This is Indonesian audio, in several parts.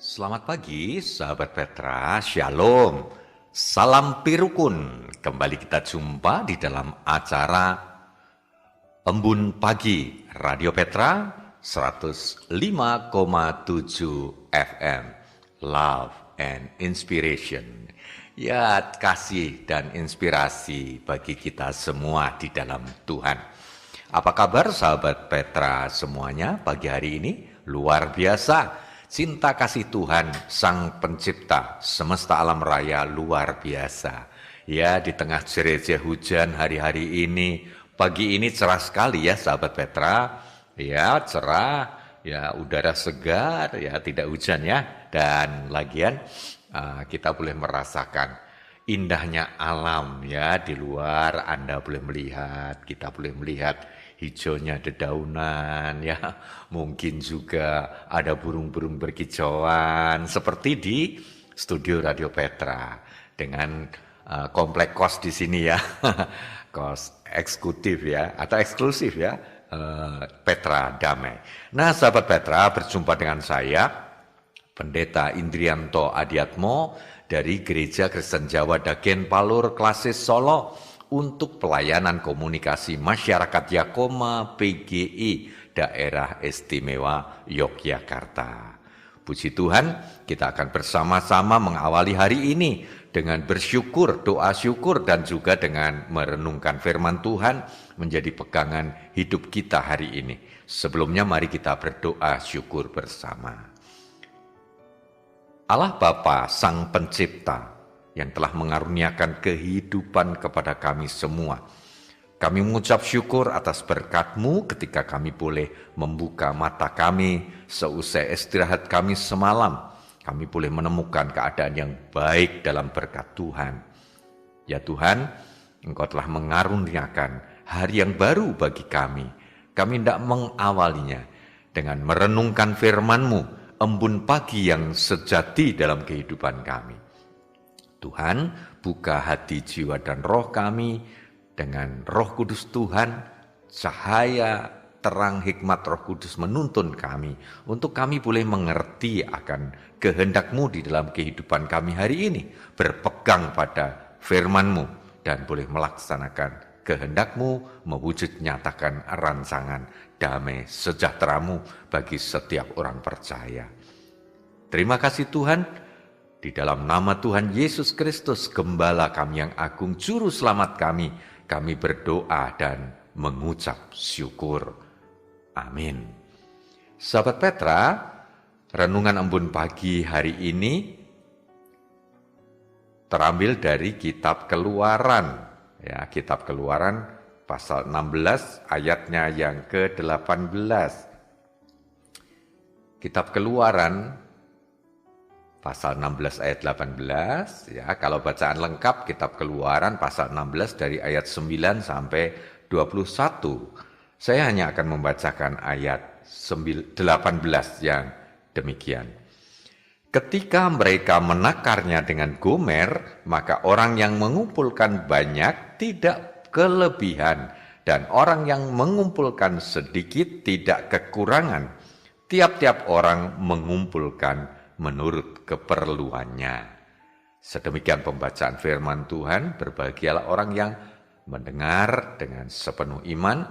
Selamat pagi, sahabat Petra. Shalom. Salam Pirukun. Kembali kita jumpa di dalam acara Embun Pagi Radio Petra 105,7 FM. Love and Inspiration. Ya, kasih dan inspirasi bagi kita semua di dalam Tuhan. Apa kabar sahabat Petra semuanya pagi hari ini? Luar biasa. Cinta kasih Tuhan, Sang Pencipta, semesta alam raya luar biasa. Ya, di tengah jerit hujan hari-hari ini, pagi ini cerah sekali ya sahabat Petra. Ya, cerah, ya udara segar, ya tidak hujan ya. Dan lagian kita boleh merasakan indahnya alam ya di luar. Anda boleh melihat, kita boleh melihat hijaunya dedaunan ya, mungkin juga ada burung-burung berkicauan seperti di studio Radio Petra dengan komplek kos di sini ya, kos eksekutif ya atau eksklusif ya, Petra Damai. Nah, sahabat Petra, berjumpa dengan saya Pendeta Indrianto Adiatmo dari Gereja Kristen Jawa Dagen Palur Klasis Solo untuk pelayanan komunikasi masyarakat Yakoma PGI Daerah Istimewa Yogyakarta. Puji Tuhan, kita akan bersama-sama mengawali hari ini dengan bersyukur, doa syukur, dan juga dengan merenungkan firman Tuhan menjadi pegangan hidup kita hari ini. Sebelumnya mari kita berdoa syukur bersama. Allah Bapa, Sang Pencipta, yang telah mengaruniakan kehidupan kepada kami semua. Kami mengucap syukur atas berkat-Mu ketika kami boleh membuka mata kami seusai istirahat kami semalam. Kami boleh menemukan keadaan yang baik dalam berkat Tuhan. Ya Tuhan, Engkau telah mengaruniakan hari yang baru bagi kami. Kami hendak mengawalinya dengan merenungkan firman-Mu, embun pagi yang sejati dalam kehidupan kami. Tuhan, buka hati, jiwa, dan roh kami dengan Roh Kudus Tuhan, cahaya terang hikmat Roh Kudus menuntun kami untuk kami boleh mengerti akan kehendak-Mu di dalam kehidupan kami hari ini, berpegang pada firman-Mu dan boleh melaksanakan kehendak-Mu, mewujud nyatakan rancangan damai sejahtera-Mu bagi setiap orang percaya. Terima kasih Tuhan. Di dalam nama Tuhan Yesus Kristus, Gembala kami yang agung, Juru Selamat kami berdoa dan mengucap syukur. Amin. Sahabat Petra, renungan embun pagi hari ini terambil dari Kitab Keluaran. Ya, Kitab Keluaran pasal 16 ayatnya yang ke-18. Kitab Keluaran pasal 16 ayat 18, ya, kalau bacaan lengkap Kitab Keluaran pasal 16 dari ayat 9 sampai 21. Saya hanya akan membacakan ayat 18 yang demikian. Ketika mereka menakarnya dengan Gomer, maka orang yang mengumpulkan banyak tidak kelebihan, dan orang yang mengumpulkan sedikit tidak kekurangan. Tiap-tiap orang mengumpulkan menurut keperluannya. Sedemikian pembacaan firman Tuhan. Berbahagialah orang yang mendengar dengan sepenuh iman,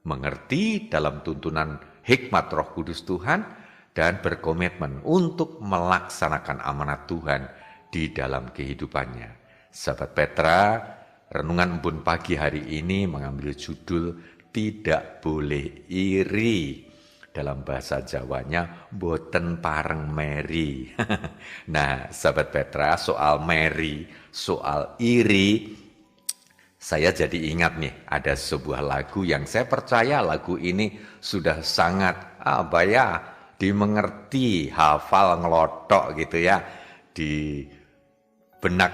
mengerti dalam tuntunan hikmat Roh Kudus Tuhan, dan berkomitmen untuk melaksanakan amanat Tuhan di dalam kehidupannya. Sahabat Petra, renungan embun pagi hari ini mengambil judul Tidak Boleh Iri. Dalam bahasa Jawanya, boten pareng meri. Nah, sahabat Petra, soal meri, soal iri, saya jadi ingat nih, ada sebuah lagu yang saya percaya lagu ini sudah sangat dimengerti, hafal, ngelotok gitu ya, di benak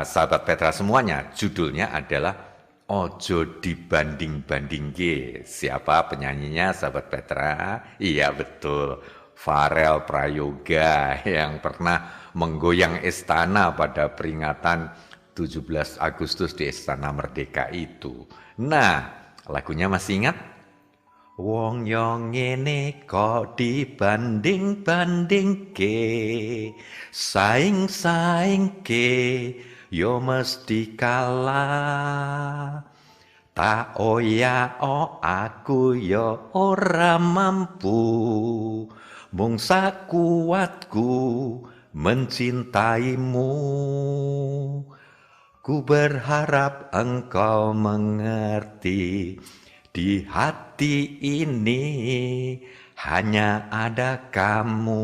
sahabat Petra semuanya. Judulnya adalah Ojo dibanding-bandingke. Siapa penyanyinya sahabat Petra? Iya betul, Farel Prayoga yang pernah menggoyang istana pada peringatan 17 Agustus di Istana Merdeka itu. Nah, lagunya masih ingat? Wong yo ngene kok dibanding-bandingke, saing-saingke yo mesti kalah. Tak aku yo ora mampu, mung sakuatku mencintaimu. Ku berharap engkau mengerti, di hati ini hanya ada kamu.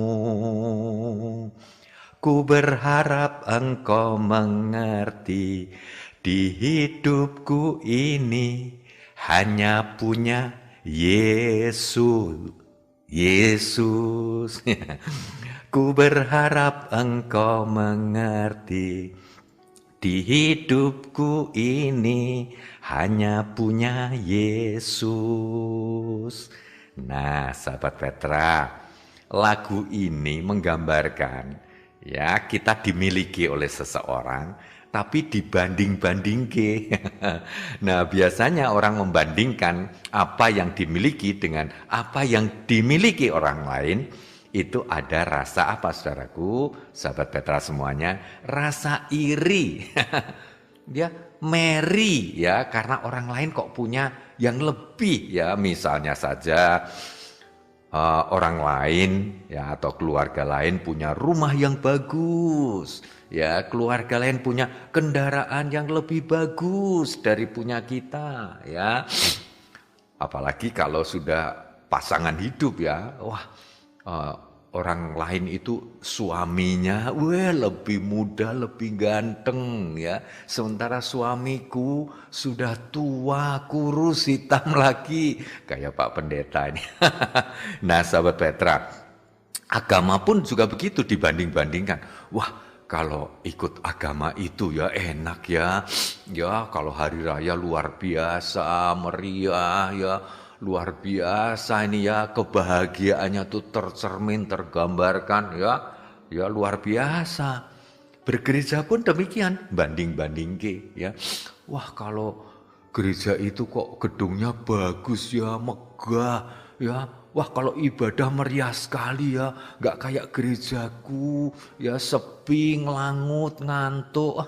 Ku berharap engkau mengerti, di hidupku ini hanya punya Yesus. Yesus. Ku berharap engkau mengerti, di hidupku ini hanya punya Yesus. Nah, sahabat Petra, lagu ini menggambarkan ya kita dimiliki oleh seseorang tapi dibanding-bandingke. Nah, biasanya orang membandingkan apa yang dimiliki dengan apa yang dimiliki orang lain. Itu ada rasa apa, saudaraku, sahabat Petra semuanya? Rasa iri. Dia meri ya, karena orang lain kok punya yang lebih ya. Misalnya saja orang lain ya atau keluarga lain punya rumah yang bagus. Ya, keluarga lain punya kendaraan yang lebih bagus dari punya kita ya. Apalagi kalau sudah pasangan hidup ya. Wah, orang lain itu suaminya lebih muda, lebih ganteng ya. Sementara suamiku sudah tua, kurus, hitam lagi. Kayak Pak Pendeta ini. Nah, sahabat Petra, agama pun juga begitu dibanding-bandingkan. Wah, kalau ikut agama itu ya enak ya. Ya, kalau hari raya luar biasa, meriah ya. Luar biasa ini ya, kebahagiaannya tuh tercermin, tergambarkan ya. Ya luar biasa. Bergereja pun demikian, banding-bandingke ya. Wah, kalau gereja itu kok gedungnya bagus ya, megah ya. Wah, kalau ibadah meriah sekali ya, gak kayak gerejaku ya, sepi, ngelangut, ngantuk.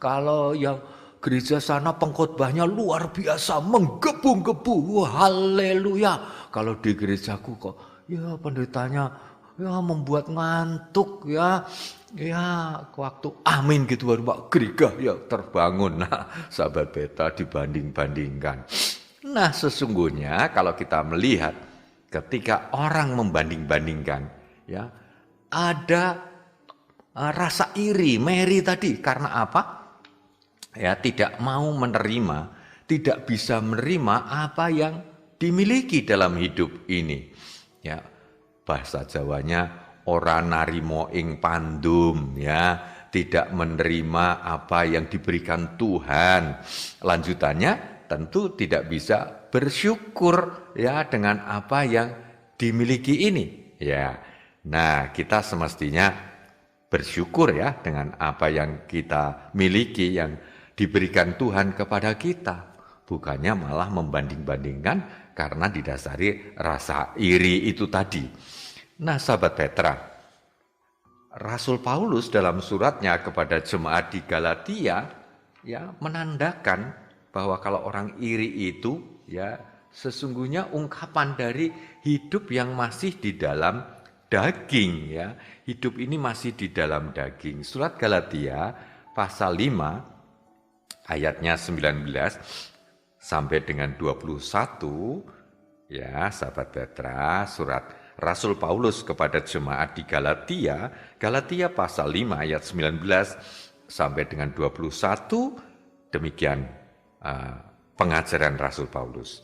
Kalau yang gereja sana pengkhotbahnya luar biasa, menggebu-gebu, haleluya. Kalau di gerejaku kok ya pendetanya ya membuat ngantuk ya. Ya waktu amin gitu baru Pak gereja ya terbangun. Nah, sahabat Petra dibanding-bandingkan. Nah, sesungguhnya kalau kita melihat ketika orang membanding-bandingkan ya ada rasa iri, meri tadi karena apa? Ya, tidak mau menerima, tidak bisa menerima apa yang dimiliki dalam hidup ini. Ya, bahasa Jawanya ora narimo ing pandum ya, tidak menerima apa yang diberikan Tuhan. Lanjutannya tentu tidak bisa bersyukur ya dengan apa yang dimiliki ini. Ya. Nah, kita semestinya bersyukur ya dengan apa yang kita miliki yang diberikan Tuhan kepada kita. Bukannya malah membanding-bandingkan karena didasari rasa iri itu tadi. Nah, sahabat Petra, Rasul Paulus dalam suratnya kepada jemaat di Galatia ya menandakan bahwa kalau orang iri itu ya sesungguhnya ungkapan dari hidup yang masih di dalam daging ya. Hidup ini masih di dalam daging. Surat Galatia pasal 5 ayatnya 19 sampai dengan 21 ya, sahabat Petra, surat Rasul Paulus kepada jemaat di Galatia, Galatia pasal 5 ayat 19 sampai dengan 21, demikian pengajaran Rasul Paulus.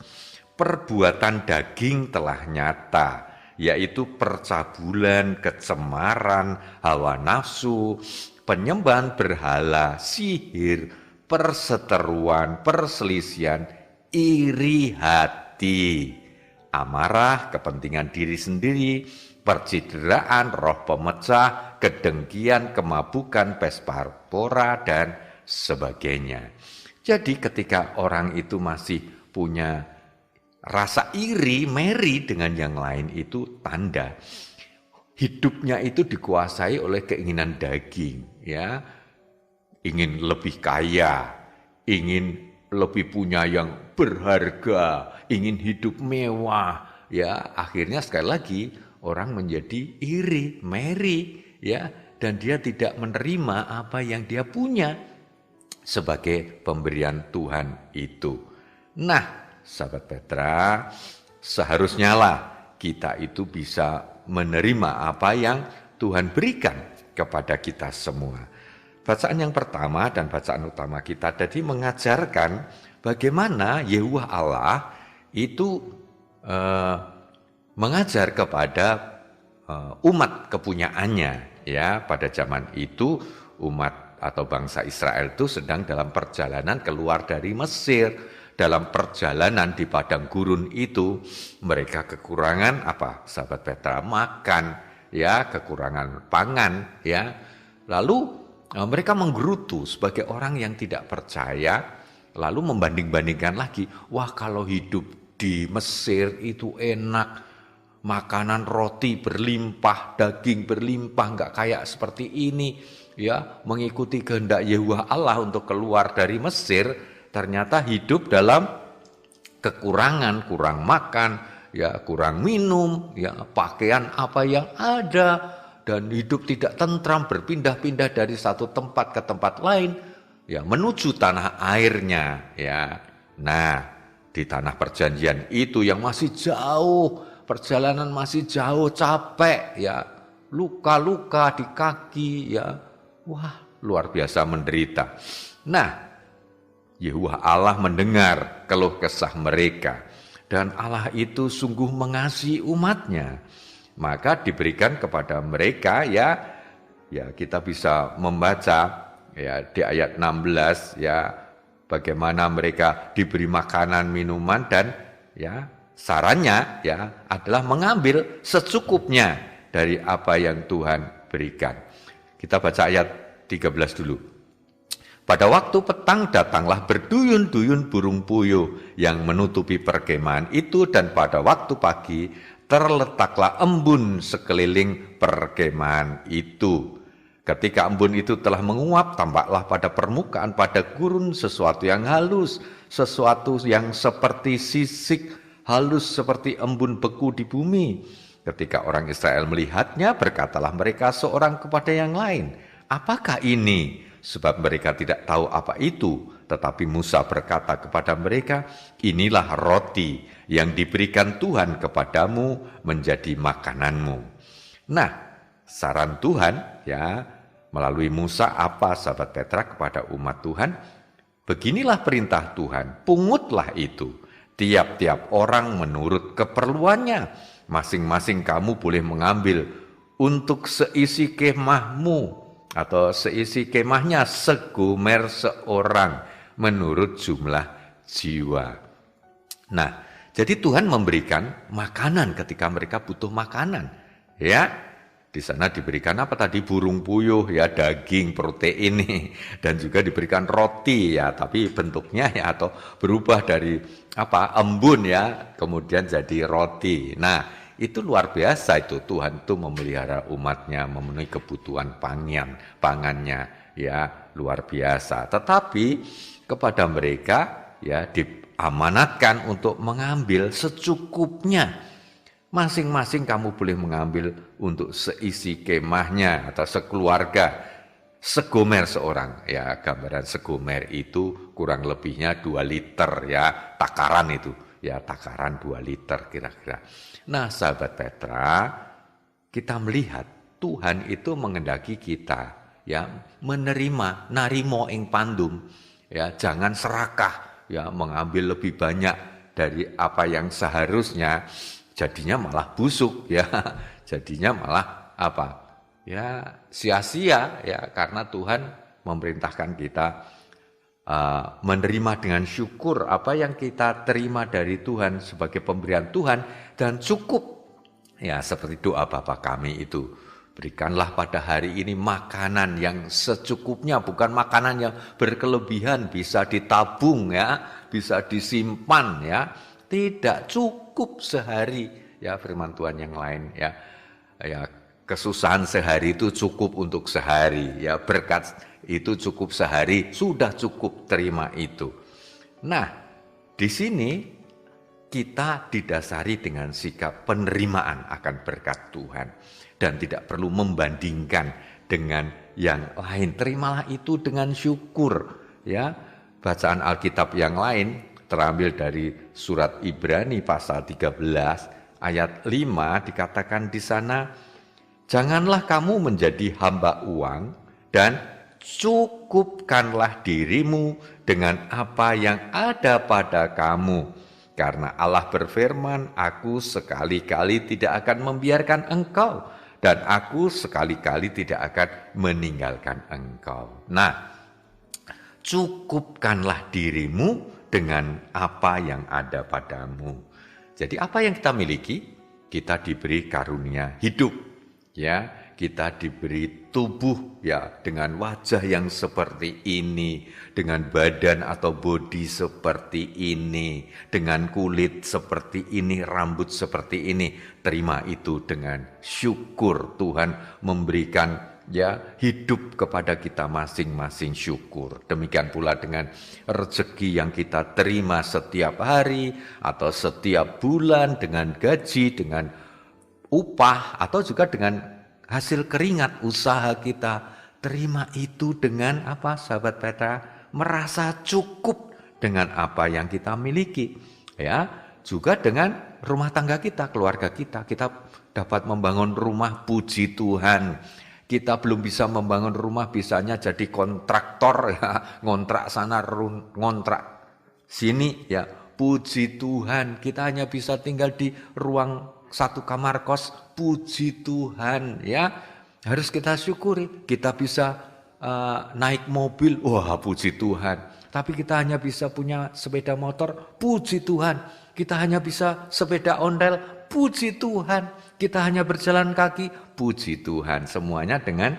Perbuatan daging telah nyata, yaitu percabulan, kecemaran, hawa nafsu, penyembahan berhala, sihir, perseteruan, perselisihan, iri hati, amarah, kepentingan diri sendiri, percideraan, roh pemecah, kedengkian, kemabukan, pesta dan sebagainya. Jadi ketika orang itu masih punya rasa iri, meri dengan yang lain itu tanda hidupnya itu dikuasai oleh keinginan daging, ya. Ingin lebih kaya, ingin lebih punya yang berharga, ingin hidup mewah, ya. Akhirnya sekali lagi orang menjadi iri, meri, ya, dan dia tidak menerima apa yang dia punya sebagai pemberian Tuhan itu. Nah, sahabat Petra, seharusnya lah kita itu bisa menerima apa yang Tuhan berikan kepada kita semua. Bacaan yang pertama dan bacaan utama kita tadi mengajarkan bagaimana Yehuwah Allah itu mengajar kepada umat kepunyaannya, ya. Pada zaman itu umat atau bangsa Israel itu sedang dalam perjalanan keluar dari Mesir. Dalam perjalanan di padang gurun itu mereka kekurangan apa, sahabat Petra? Makan, ya, kekurangan pangan, ya. Lalu mereka menggerutu sebagai orang yang tidak percaya, lalu membanding-bandingkan lagi, wah kalau hidup di Mesir itu enak, makanan roti berlimpah, daging berlimpah, nggak kayak seperti ini, ya. Mengikuti kehendak Yehuwah Allah untuk keluar dari Mesir, ternyata hidup dalam kekurangan, kurang makan, ya, kurang minum, ya, pakaian apa yang ada, dan hidup tidak tentram, berpindah-pindah dari satu tempat ke tempat lain, ya, menuju tanah airnya, ya. Nah, di tanah perjanjian itu yang masih jauh, perjalanan masih jauh, capek, ya, luka-luka di kaki, ya, wah, luar biasa menderita. Nah, Yehuwah Allah mendengar keluh kesah mereka, dan Allah itu sungguh mengasihi umatnya. Maka diberikan kepada mereka, ya kita bisa membaca, ya, di ayat 16, ya, bagaimana mereka diberi makanan, minuman, dan, ya, sarannya, ya, adalah mengambil secukupnya dari apa yang Tuhan berikan. Kita baca ayat 13 dulu. Pada waktu petang datanglah berduyun-duyun burung puyuh yang menutupi perkemahan itu, dan pada waktu pagi terletaklah embun sekeliling perkemahan itu. Ketika embun itu telah menguap, tampaklah pada permukaan pada gurun sesuatu yang halus, sesuatu yang seperti sisik halus seperti embun beku di bumi. Ketika orang Israel melihatnya, berkatalah mereka seorang kepada yang lain, apakah ini? Sebab mereka tidak tahu apa itu. Tetapi Musa berkata kepada mereka, inilah roti yang diberikan Tuhan kepadamu menjadi makananmu. Nah, saran Tuhan, ya, melalui Musa apa, sahabat Petra, kepada umat Tuhan? Beginilah perintah Tuhan, pungutlah itu, tiap-tiap orang menurut keperluannya. Masing-masing kamu boleh mengambil untuk seisi kemahmu, atau seisi kemahnya segomer seorang menurut jumlah jiwa. Nah, jadi Tuhan memberikan makanan ketika mereka butuh makanan, ya. Di sana diberikan apa tadi? Burung puyuh, ya, daging, protein nih, dan juga diberikan roti, ya, tapi bentuknya, ya, atau berubah dari apa? Embun, ya, kemudian jadi roti. Nah, itu luar biasa itu, Tuhan itu memelihara umatnya, memenuhi kebutuhan pangannya, ya, luar biasa. Tetapi kepada mereka, ya, diamanatkan untuk mengambil secukupnya. Masing-masing kamu boleh mengambil untuk seisi kemahnya atau sekeluarga, segomer seorang, ya. Gambaran segomer itu kurang lebihnya 2 liter, ya, takaran itu, ya, takaran 2 liter kira-kira. Nah, sahabat Petra, kita melihat Tuhan itu mengendaki kita, ya, menerima, narimo ing pandum, ya, jangan serakah, ya, mengambil lebih banyak dari apa yang seharusnya, jadinya malah busuk, ya, jadinya malah apa, ya, sia-sia, ya, karena Tuhan memerintahkan kita menerima dengan syukur apa yang kita terima dari Tuhan sebagai pemberian Tuhan, dan cukup, ya, seperti doa Bapa kami itu, berikanlah pada hari ini makanan yang secukupnya, bukan makanan yang berkelebihan, bisa ditabung, ya, bisa disimpan, ya, tidak cukup sehari. Ya, firman Tuhan yang lain ya. Ya, kesusahan sehari itu cukup untuk sehari, ya berkat itu cukup sehari, sudah cukup, terima itu. Nah, di sini kita didasari dengan sikap penerimaan akan berkat Tuhan dan tidak perlu membandingkan dengan yang lain. Terimalah itu dengan syukur, ya. Bacaan Alkitab yang lain terambil dari surat Ibrani pasal 13 ayat 5 dikatakan di sana, janganlah kamu menjadi hamba uang dan cukupkanlah dirimu dengan apa yang ada pada kamu. Karena Allah berfirman, aku sekali-kali tidak akan membiarkan engkau dan aku sekali-kali tidak akan meninggalkan engkau. Nah, cukupkanlah dirimu dengan apa yang ada padamu. Jadi apa yang kita miliki? Kita diberi karunia hidup. Ya, kita diberi tubuh ya dengan wajah yang seperti ini, dengan badan atau bodi seperti ini, dengan kulit seperti ini, rambut seperti ini. Terima itu dengan syukur. Tuhan memberikan ya hidup kepada kita masing-masing, syukur. Demikian pula dengan rezeki yang kita terima setiap hari atau setiap bulan, dengan gaji, dengan upah, atau juga dengan hasil keringat usaha kita. Terima itu dengan apa, sahabat Petra? Merasa cukup dengan apa yang kita miliki. Ya, juga dengan rumah tangga kita, keluarga kita. Kita dapat membangun rumah, puji Tuhan. Kita belum bisa membangun rumah, bisanya jadi kontraktor, ya, ngontrak sana, ngontrak sini, ya. Puji Tuhan, kita hanya bisa tinggal di ruang satu kamar kos, puji Tuhan, ya. Harus kita syukuri. Kita bisa naik mobil, wah puji Tuhan. Tapi kita hanya bisa punya sepeda motor, puji Tuhan. Kita hanya bisa sepeda ondel, puji Tuhan. Kita hanya berjalan kaki, puji Tuhan. Semuanya dengan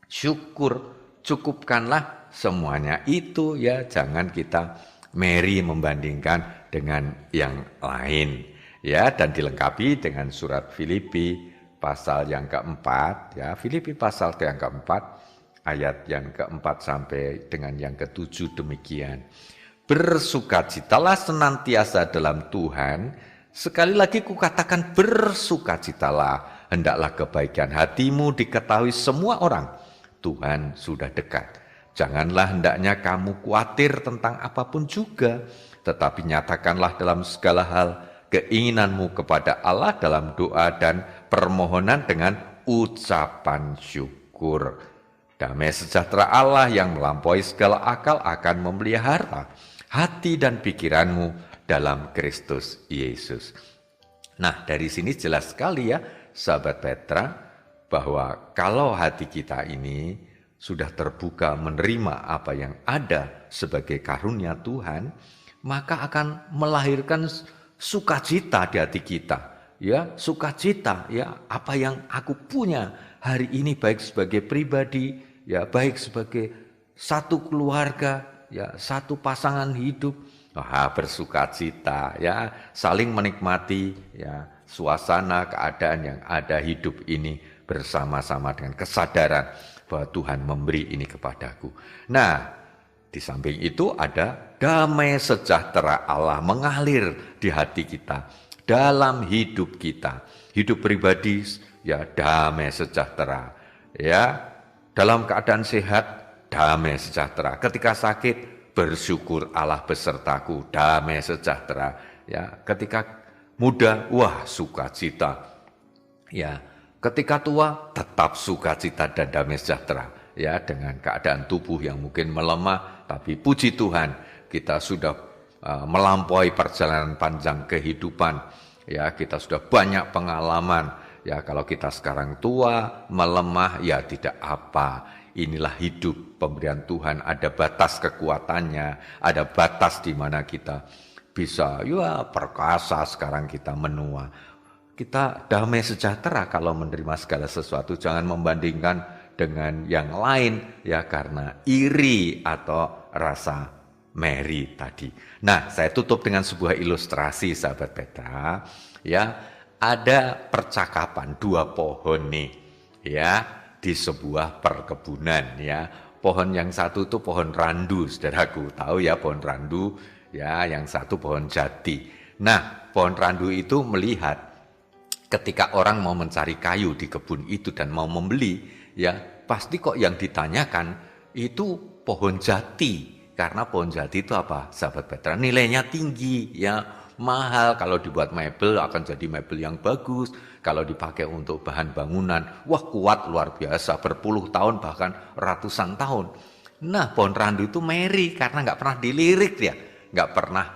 syukur. Cukupkanlah semuanya itu, ya. Jangan kita meri membandingkan dengan yang lain, ya. Dan dilengkapi dengan surat Filipi pasal yang keempat, ya. Filipi pasal yang keempat ayat yang keempat sampai dengan yang ketujuh demikian. Bersukacitalah senantiasa dalam Tuhan. Sekali lagi kukatakan bersukacitalah. Hendaklah kebaikan hatimu diketahui semua orang. Tuhan sudah dekat. Janganlah hendaknya kamu khawatir tentang apapun juga, tetapi nyatakanlah dalam segala hal keinginanmu kepada Allah dalam doa dan permohonan dengan ucapan syukur. Damai sejahtera Allah yang melampaui segala akal akan memelihara hati dan pikiranmu dalam Kristus Yesus. Nah, dari sini jelas sekali ya, sahabat Petra, bahwa kalau hati kita ini sudah terbuka menerima apa yang ada sebagai karunia Tuhan, maka akan melahirkan sukacita di hati kita. Ya, sukacita, ya, apa yang aku punya hari ini, baik sebagai pribadi, ya, baik sebagai satu keluarga, ya, satu pasangan hidup. Wah, bersukacita, ya, saling menikmati, ya, suasana keadaan yang ada hidup ini bersama-sama dengan kesadaran bahwa Tuhan memberi ini kepadaku. Nah, di samping itu ada damai sejahtera Allah mengalir di hati kita, dalam hidup kita. Hidup pribadi, ya, damai sejahtera. Ya, dalam keadaan sehat, damai sejahtera. Ketika sakit, bersyukur Allah besertaku, damai sejahtera. Ya, ketika muda, wah sukacita. Ya, ketika tua, tetap sukacita dan damai sejahtera. Ya, dengan keadaan tubuh yang mungkin melemah, tapi puji Tuhan, kita sudah melampaui perjalanan panjang kehidupan. Ya, kita sudah banyak pengalaman. Ya, kalau kita sekarang tua, melemah, ya tidak apa. Inilah hidup pemberian Tuhan, ada batas kekuatannya, ada batas di mana kita bisa, ya, perkasa sekarang kita menua. Kita damai sejahtera kalau menerima segala sesuatu, jangan membandingkan dengan yang lain, ya, karena iri atau rasa Mary tadi. Nah, saya tutup dengan sebuah ilustrasi sahabat Petra. Ya, ada percakapan dua pohon nih, ya, di sebuah perkebunan ya. Pohon yang satu itu pohon randu, saudaraku tahu ya pohon randu, ya, yang satu pohon jati. Nah, pohon randu itu melihat ketika orang mau mencari kayu di kebun itu dan mau membeli, ya, pasti kok yang ditanyakan itu pohon jati. Karena pohon jati itu apa, sahabat Petra? Nilainya tinggi, ya, mahal. Kalau dibuat mebel akan jadi mebel yang bagus. Kalau dipakai untuk bahan bangunan, wah kuat luar biasa, berpuluh tahun bahkan ratusan tahun. Nah, pohon randu itu Mary karena nggak pernah dilirik ya, nggak pernah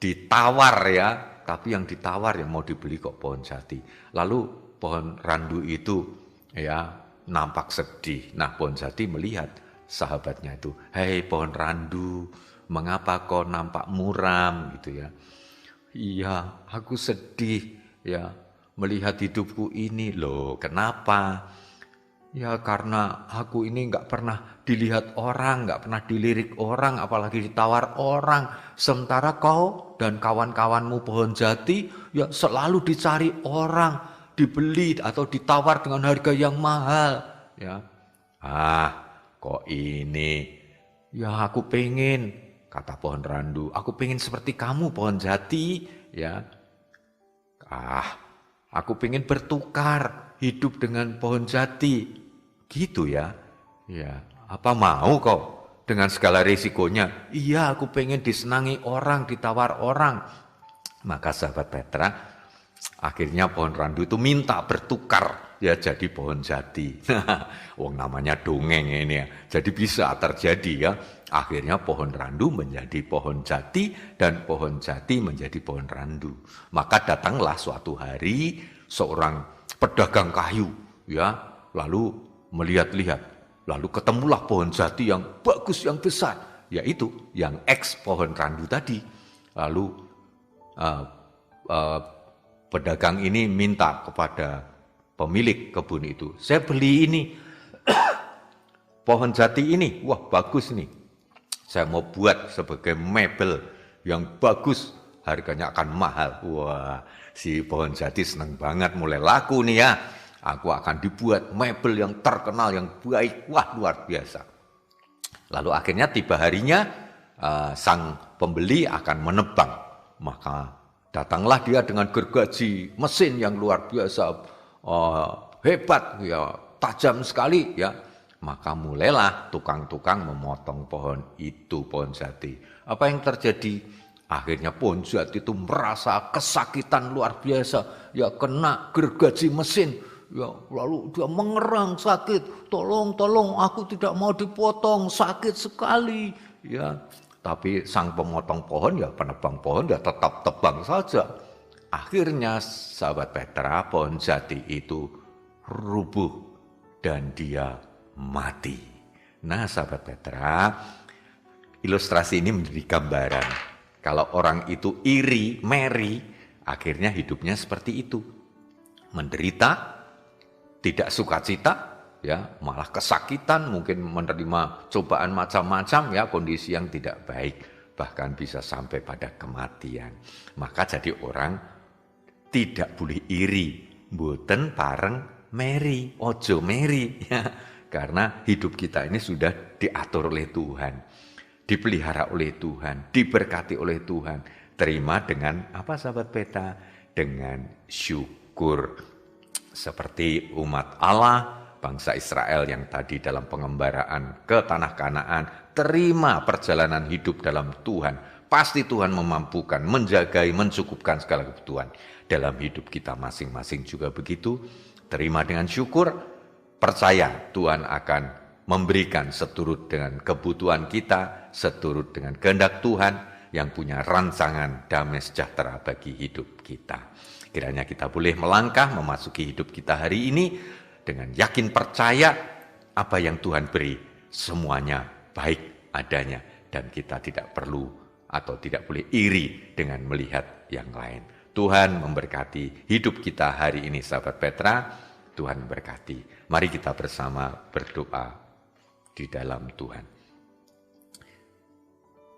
ditawar ya. Tapi yang ditawar yang mau dibeli kok pohon jati. Lalu pohon randu itu ya nampak sedih. Nah, pohon jati melihat sahabatnya itu, hei pohon randu, mengapa kau nampak muram gitu ya. Iya, aku sedih ya melihat hidupku ini. Loh, kenapa? Ya karena aku ini nggak pernah dilihat orang, nggak pernah dilirik orang, apalagi ditawar orang. Sementara kau dan kawan-kawanmu pohon jati ya selalu dicari orang, dibeli atau ditawar dengan harga yang mahal. Ya, kok ini? Ya aku pengen, kata pohon randu, aku pengen seperti kamu pohon jati. Ya, aku pengen bertukar hidup dengan pohon jati. Gitu ya. Ya, apa mau kau dengan segala risikonya? Iya, aku pengen disenangi orang, ditawar orang. Maka sahabat Petra, akhirnya pohon randu itu minta bertukar ya jadi pohon jati. Wong namanya dongeng ini ya. Jadi bisa terjadi ya. Akhirnya pohon randu menjadi pohon jati dan pohon jati menjadi pohon randu. Maka datanglah suatu hari seorang pedagang kayu ya, lalu melihat-lihat, lalu ketemulah pohon jati yang bagus, yang besar, yaitu yang eks pohon randu tadi. Lalu pedagang ini minta kepada pemilik kebun itu, saya beli ini, pohon jati ini, wah bagus nih, saya mau buat sebagai mebel yang bagus, harganya akan mahal. Wah, si pohon jati senang banget, mulai laku nih ya. Aku akan dibuat mebel yang terkenal, yang baik. Wah, luar biasa. Lalu akhirnya tiba harinya, sang pembeli akan menebang. Maka datanglah dia dengan gergaji mesin yang luar biasa, hebat, ya, tajam sekali. Ya. Maka mulailah tukang-tukang memotong pohon itu, pohon jati. Apa yang terjadi? Akhirnya pohon jati itu merasa kesakitan luar biasa. Ya, kena gergaji mesin. Ya, lalu dia mengerang sakit, tolong aku tidak mau dipotong, sakit sekali. Ya, tapi sang pemotong pohon ya penebang pohon ya tetap tebang saja. Akhirnya sahabat Petra, pohon jati itu rubuh dan dia mati. Nah sahabat Petra, ilustrasi ini menjadi gambaran kalau orang itu iri, Mary, akhirnya hidupnya seperti itu, menderita, tidak sukacita, ya, malah kesakitan, mungkin menerima cobaan macam-macam, ya, kondisi yang tidak baik, bahkan bisa sampai pada kematian. Maka jadi orang tidak boleh iri, mboten pareng Mary, ojo Mary, ya, karena hidup kita ini sudah diatur oleh Tuhan, dipelihara oleh Tuhan, diberkati oleh Tuhan. Terima dengan apa sahabat Petra? Dengan syukur. Seperti umat Allah, bangsa Israel yang tadi dalam pengembaraan ke tanah Kanaan, terima perjalanan hidup dalam Tuhan. Pasti Tuhan memampukan, menjagai, mencukupkan segala kebutuhan. Dalam hidup kita masing-masing juga begitu. Terima dengan syukur, percaya Tuhan akan memberikan seturut dengan kebutuhan kita, seturut dengan kehendak Tuhan yang punya rancangan damai sejahtera bagi hidup kita. Kiranya kita boleh melangkah memasuki hidup kita hari ini dengan yakin percaya apa yang Tuhan beri semuanya baik adanya dan kita tidak perlu atau tidak boleh iri dengan melihat yang lain. Tuhan memberkati hidup kita hari ini sahabat Petra. Tuhan memberkati. Mari kita bersama berdoa di dalam Tuhan.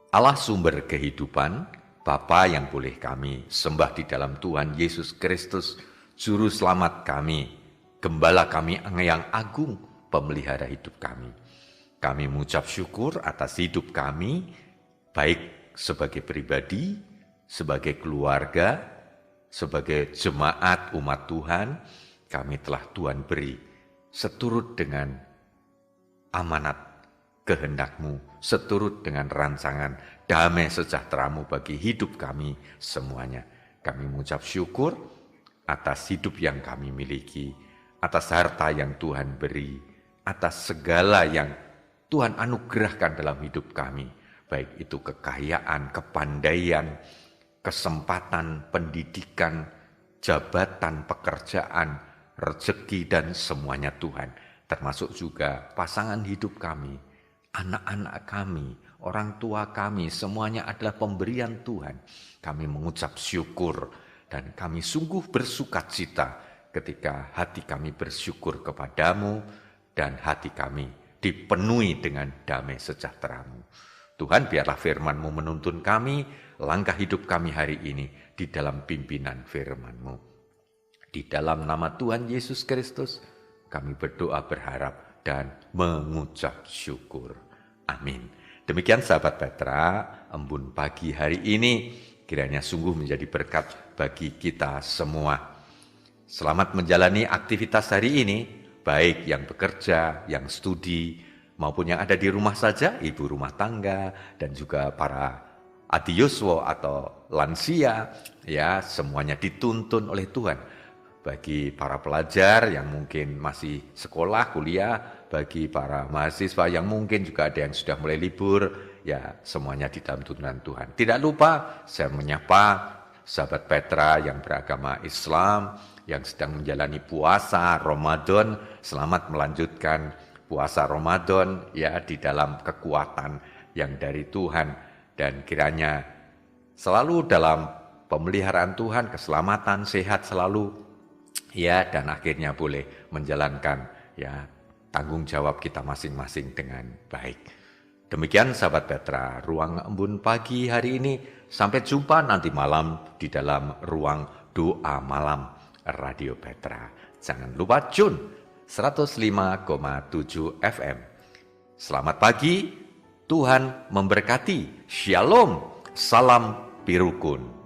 Allah sumber kehidupan, Bapa yang boleh kami sembah di dalam Tuhan Yesus Kristus, Juru Selamat kami, Gembala kami yang agung, pemelihara hidup kami. Kami mengucap syukur atas hidup kami, baik sebagai pribadi, sebagai keluarga, sebagai jemaat umat Tuhan, kami telah Tuhan beri seturut dengan amanat kehendak-Mu, seturut dengan rancangan damai sejahtera-Mu bagi hidup kami semuanya. Kami mengucap syukur atas hidup yang kami miliki, atas harta yang Tuhan beri, atas segala yang Tuhan anugerahkan dalam hidup kami, baik itu kekayaan, kepandaian, kesempatan, pendidikan, jabatan, pekerjaan, rezeki, dan semuanya Tuhan. Termasuk juga pasangan hidup kami, anak-anak kami, orang tua kami, semuanya adalah pemberian Tuhan. Kami mengucap syukur dan kami sungguh bersukacita ketika hati kami bersyukur kepadamu dan hati kami dipenuhi dengan damai sejahtera-Mu. Tuhan, biarlah firman-Mu menuntun kami, langkah hidup kami hari ini di dalam pimpinan firman-Mu. Di dalam nama Tuhan Yesus Kristus, kami berdoa berharap dan mengucap syukur. Amin. Demikian sahabat Petra, embun pagi hari ini kiranya sungguh menjadi berkat bagi kita semua. Selamat menjalani aktivitas hari ini, baik yang bekerja, yang studi, maupun yang ada di rumah saja, ibu rumah tangga, dan juga para adiyoswo atau lansia, ya semuanya dituntun oleh Tuhan. Bagi para pelajar yang mungkin masih sekolah, kuliah, bagi para mahasiswa yang mungkin juga ada yang sudah mulai libur, ya semuanya di dalam tuntunan Tuhan. Tidak lupa saya menyapa sahabat Petra yang beragama Islam, yang sedang menjalani puasa Ramadan, selamat melanjutkan puasa Ramadan ya di dalam kekuatan yang dari Tuhan, dan kiranya selalu dalam pemeliharaan Tuhan, keselamatan, sehat selalu ya, dan akhirnya boleh menjalankan ya tanggung jawab kita masing-masing dengan baik. Demikian sahabat Petra, ruang embun pagi hari ini. Sampai jumpa nanti malam di dalam ruang doa malam Radio Petra. Jangan lupa tune 105,7 FM. Selamat pagi, Tuhan memberkati. Shalom, salam pirukun.